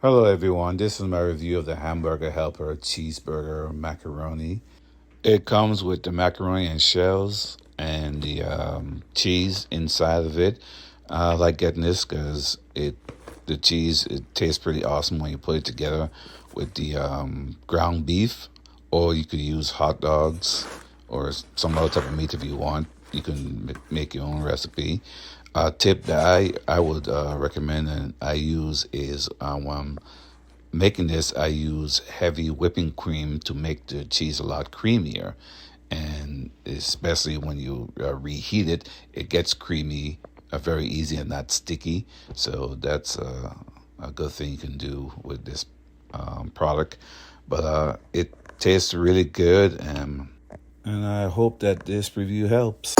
Hello, everyone. This is my review of the Hamburger Helper Cheeseburger Macaroni. It comes with the macaroni and shells and the cheese inside of it. I like getting this because the cheese it tastes pretty awesome when you put it together with the ground beef, or you could use hot dogs or some other type of meat if you want. You can make your own recipe. Tip that I would recommend and I use is when I'm making this, I use heavy whipping cream to make the cheese a lot creamier. And especially when you reheat it, it gets creamy very easy and not sticky. So that's a good thing you can do with this product. But it tastes really good, and I hope that this review helps.